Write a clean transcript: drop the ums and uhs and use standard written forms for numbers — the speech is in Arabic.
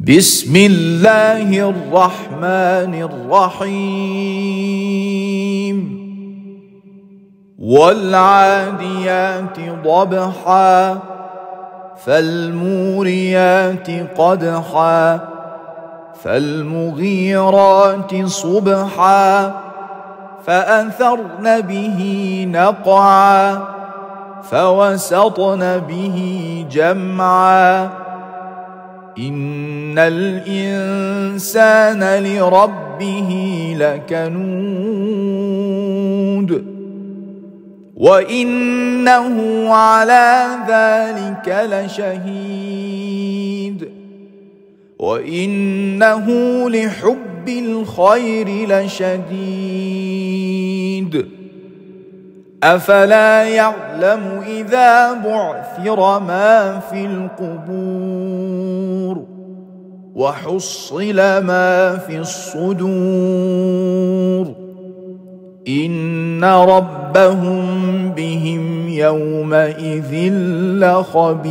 بسم الله الرحمن الرحيم والعاديات ضبحا فالموريات قدحا فالمغيرات صبحا فأثرن به نقعا فوسطن به جمعا إن الإنسان لربه لكنود وإنه على ذلك لشهيد وإنه لحب الخير لشديد أفلا يعلم إذا بعثر ما في القبور وحصل ما في الصدور إن ربهم بهم يومئذ لخبير.